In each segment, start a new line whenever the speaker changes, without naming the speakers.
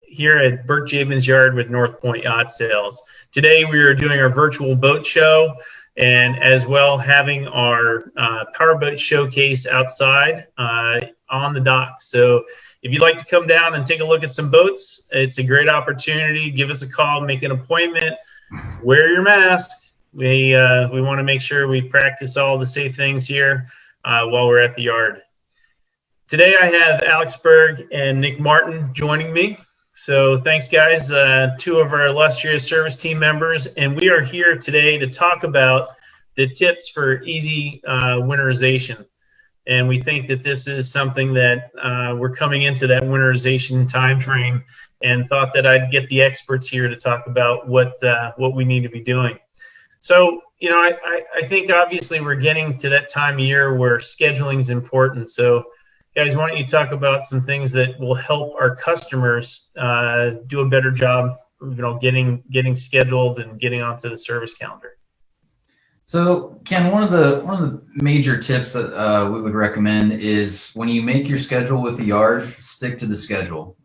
here at Bert Jabin's yard with Point Yacht Sales. Today we are doing our virtual boat show and as well having our powerboat showcase outside on the dock. So if you'd like to come down and take a look at some boats, it's a great opportunity. Give us a call, make an appointment, wear your mask. We want to make sure we practice all the safe things here while we're at the yard. Today I have Alex Berg and Nick Martin joining me. So thanks, guys, two of our illustrious service team members, and we are here today to talk about the tips for easy winterization. And we think that this is something that we're coming into that winterization time frame, and thought that I'd get the experts here to talk about what we need to be doing. So, you know, I think obviously we're getting to that time of year where scheduling is important. So guys, why don't you talk about some things that will help our customers do a better job, you know, getting scheduled and getting onto the service calendar.
So, Ken, one of the major tips that we would recommend is when you make your schedule with the yard, stick to the schedule.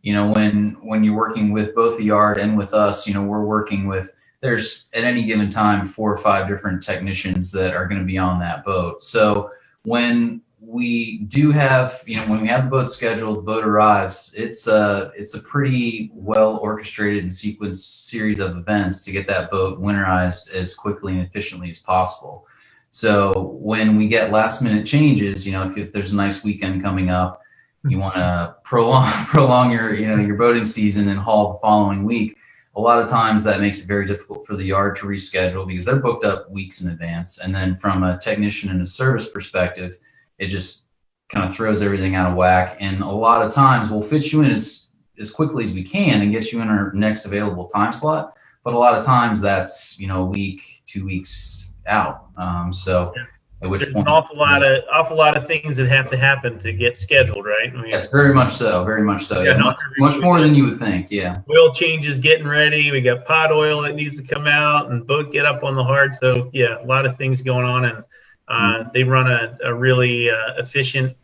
You know, when you're working with both the yard and with us, you know, we're working with, there's at any given time 4 or 5 different technicians that are going to be on that boat. So when we do have, you know, when we have the boat scheduled, the boat arrives, it's a pretty well orchestrated and sequenced series of events to get that boat winterized as quickly and efficiently as possible. So when we get last minute changes, you know, if there's a nice weekend coming up, you want to prolong your, you know, your boating season and haul the following week. A lot of times that makes it very difficult for the yard to reschedule because they're booked up weeks in advance. And then from a technician and a service perspective, it just kind of throws everything out of whack. And a lot of times we'll fit you in as quickly as we can and get you in our next available time slot. But a lot of times that's, you know, a week, 2 weeks out. So at which point,
an awful lot of things that have to happen to get scheduled, right? I mean,
yes, very much so. Very much so. Yeah, much more than you would think. Yeah.
Oil changes getting ready. We got pot oil that needs to come out and boat get up on the hard. So yeah, a lot of things going on, and they run a really efficient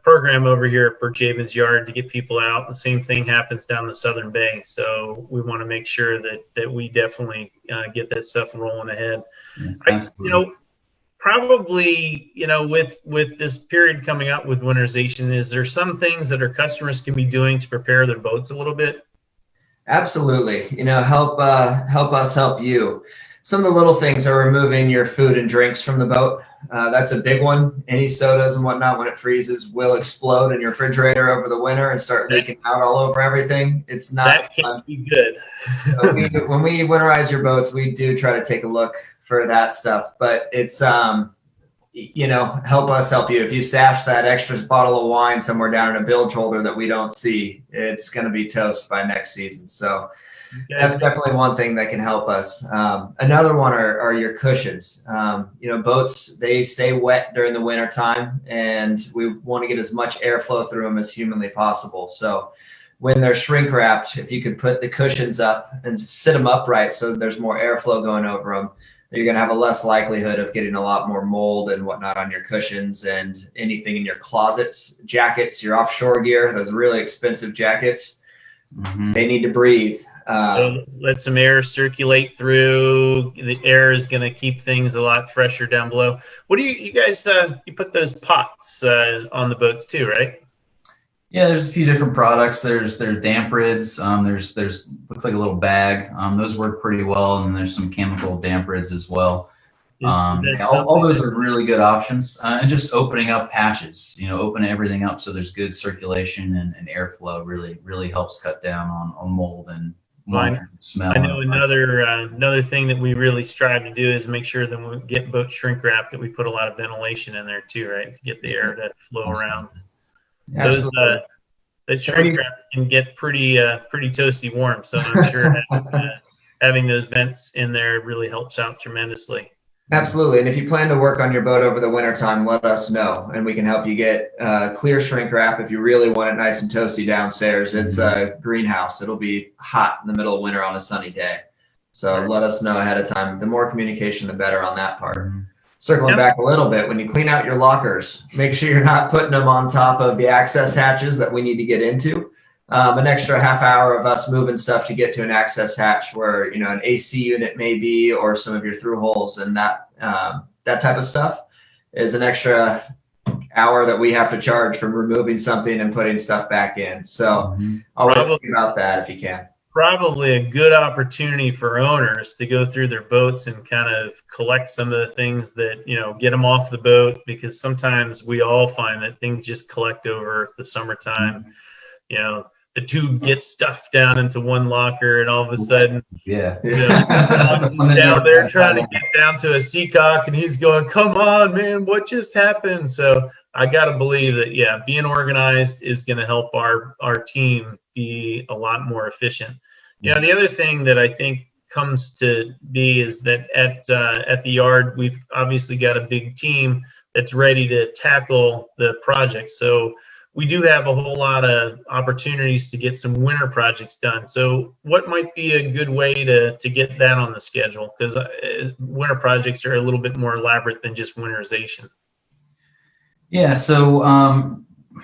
program over here at Bert Jabin's yard to get people out. The same thing happens down the Southern Bay. So we want to make sure that we definitely get that stuff rolling ahead. You know, probably, you know, with this period coming up with winterization, is there some things that our customers can be doing to prepare their boats a little bit?
Absolutely. You know, help us help you. Some of the little things are removing your food and drinks from the boat. That's a big one. Any sodas and whatnot, when it freezes, will explode in your refrigerator over the winter and start leaking out all over everything. It's not
that can't be good.
When we winterize your boats, we do try to take a look for that stuff. But it's, you know, help us help you. If you stash that extra bottle of wine somewhere down in a bilge holder that we don't see, it's going to be toast by next season. So that's definitely one thing that can help us. Another one are your cushions. You know, boats, they stay wet during the winter time, and we want to get as much airflow through them as humanly possible. So when they're shrink wrapped, if you could put the cushions up and sit them upright so there's more airflow going over them, you're going to have a less likelihood of getting a lot more mold and whatnot on your cushions and anything in your closets, jackets, your offshore gear, those really expensive jackets. They need to breathe.
So let some air circulate through. The air is going to keep things a lot fresher down below. What do you guys, you put those pots on the boats too, right?
Yeah, there's a few different products. There's damp rids. There's looks like a little bag. Those work pretty well, and there's some chemical damp rids as well. All those are really good options. And just opening up hatches, you know, open everything up so there's good circulation and airflow really helps cut down on mold and smell.
I know another thing that we really strive to do is make sure that when we get boat shrink wrap that we put a lot of ventilation in there too, right, to get the air to flow around. That shrink wrap can get pretty toasty warm, so I'm sure having those vents in there really helps out tremendously.
Absolutely. And if you plan to work on your boat over the winter time, let us know, and we can help you get clear shrink wrap if you really want it nice and toasty downstairs. It's a greenhouse. It'll be hot in the middle of winter on a sunny day. So let us know ahead of time. The more communication, the better on that part. Circling back a little bit, when you clean out your lockers, make sure you're not putting them on top of the access hatches that we need to get into. an extra half hour of us moving stuff to get to an access hatch where, an AC unit may be, or some of your through holes and that type of stuff is an extra hour that we have to charge from removing something and putting stuff back in. So always think about that if you can.
Probably a good opportunity for owners to go through their boats and kind of collect some of the things that, get them off the boat, because sometimes we all find that things just collect over the summertime. The tube gets stuffed down into one locker, and all of a sudden,
down
there trying to get down to a seacock, and he's going, "Come on, man, what just happened?" So I got to believe that, being organized is going to help our team be a lot more efficient. The other thing that I think comes to be is that at the yard, we've obviously got a big team that's ready to tackle the project. So we do have a whole lot of opportunities to get some winter projects done. So what might be a good way to get that on the schedule? Because winter projects are a little bit more elaborate than just winterization.
Yeah, so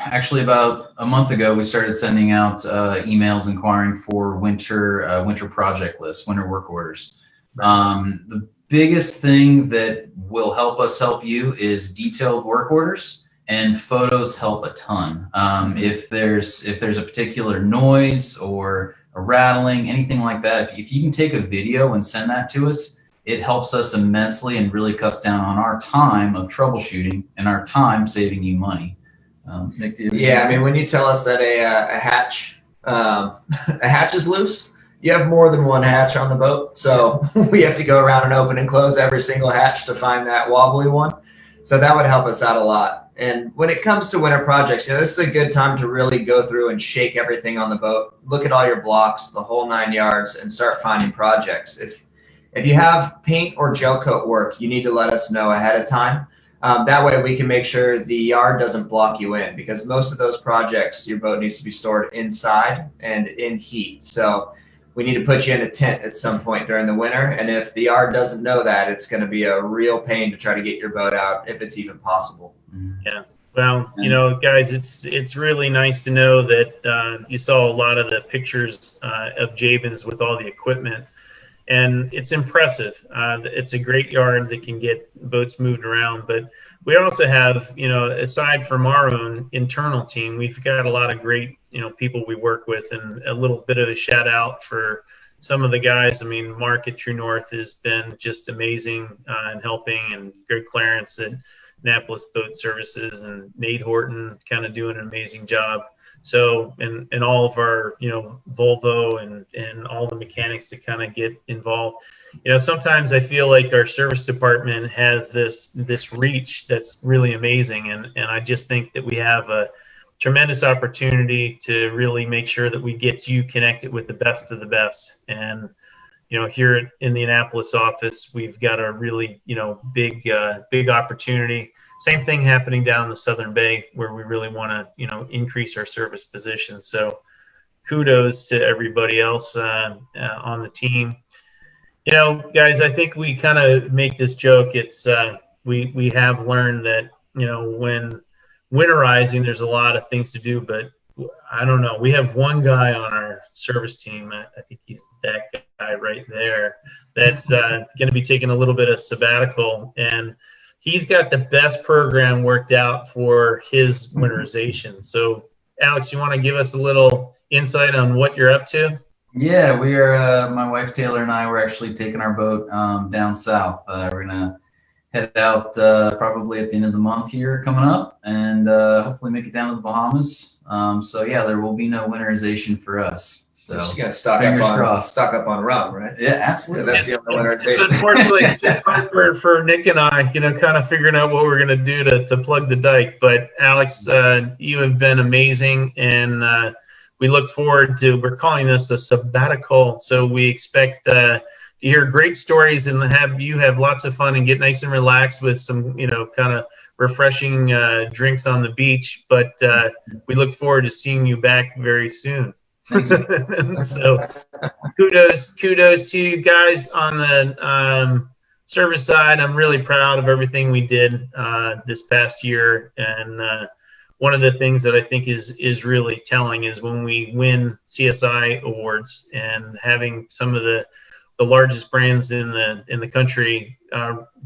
actually about a month ago, we started sending out emails inquiring for winter project lists, winter work orders. The biggest thing that will help us help you is detailed work orders. And photos help a ton. If there's a particular noise or a rattling, anything like that, if you can take a video and send that to us, it helps us immensely and really cuts down on our time of troubleshooting and our time saving you money. Nick,
when you tell us that a hatch is loose, you have more than one hatch on the boat, so we have to go around and open and close every single hatch to find that wobbly one. So that would help us out a lot. And when it comes to winter projects, this is a good time to really go through and shake everything on the boat, look at all your blocks, the whole 9 yards, and start finding projects. If you have paint or gel coat work, you need to let us know ahead of time. That way we can make sure the yard doesn't block you in, because most of those projects, your boat needs to be stored inside and in heat. So we need to put you in a tent at some point during the winter. And if the yard doesn't know that, it's going to be a real pain to try to get your boat out, if it's even possible.
Yeah. Well, guys, it's really nice to know that you saw a lot of the pictures of Jabin's with all the equipment, and it's impressive. It's a great yard that can get boats moved around, but we also have, aside from our own internal team, we've got a lot of great, people we work with, and a little bit of a shout out for some of the guys. Mark at True North has been just amazing in helping, and Greg Clarence at Annapolis Boat Services, and Nate Horton kind of doing an amazing job. So, and all of our, Volvo and all the mechanics that kind of get involved. Sometimes I feel like our service department has this reach that's really amazing. And I just think that we have a tremendous opportunity to really make sure that we get you connected with the best of the best. And, here in the Annapolis office, we've got a really, big opportunity. Same thing happening down in the Southern Bay, where we really want to, increase our service position. So kudos to everybody else on the team. Guys, I think we kind of make this joke. It's we have learned that, when winterizing, there's a lot of things to do, but I don't know. We have one guy on our service team. I think he's that guy right there. That's going to be taking a little bit of sabbatical, and he's got the best program worked out for his winterization. So, Alex, you want to give us a little insight on what you're up to?
Yeah, we are. My wife Taylor and I were actually taking our boat down south. We're gonna head out probably at the end of the month here coming up, and hopefully make it down to the Bahamas. So yeah, there will be no winterization for us. So
you're just gonna stock up on rum, right?
Yeah, absolutely.
Yeah, that's the only winterization.
Unfortunately, it's just hard for Nick and I, kind of figuring out what we're gonna do to plug the dike. But Alex, you have been amazing, and we look forward to. We're calling this a sabbatical, so we expect to hear great stories and have lots of fun and get nice and relaxed with some, kind of refreshing drinks on the beach. But we look forward to seeing you back very soon. So kudos to you guys on the service side. I'm really proud of everything we did this past year, and one of the things that I think is really telling is when we win CSI awards, and having some of the largest brands in the country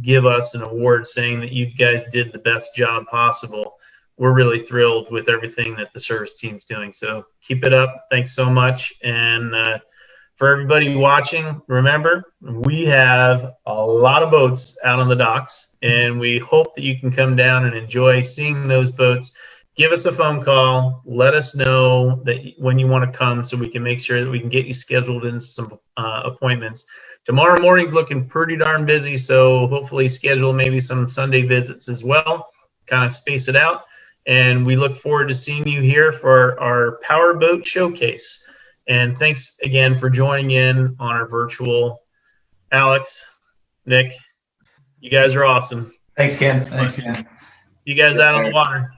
give us an award saying that you guys did the best job possible. We're really thrilled with everything that the service team's doing. So keep it up. Thanks so much. And for everybody watching, remember, we have a lot of boats out on the docks, and we hope that you can come down and enjoy seeing those boats. Give us a phone call. Let us know that when you want to come, so we can make sure that we can get you scheduled in some appointments. Tomorrow morning's looking pretty darn busy, so hopefully schedule maybe some Sunday visits as well, kind of space it out. And we look forward to seeing you here for our Powerboat Showcase. And thanks again for joining in on our virtual. Alex, Nick, you guys are awesome.
Thanks, Ken.
Thanks, Ken.
You guys out on the water.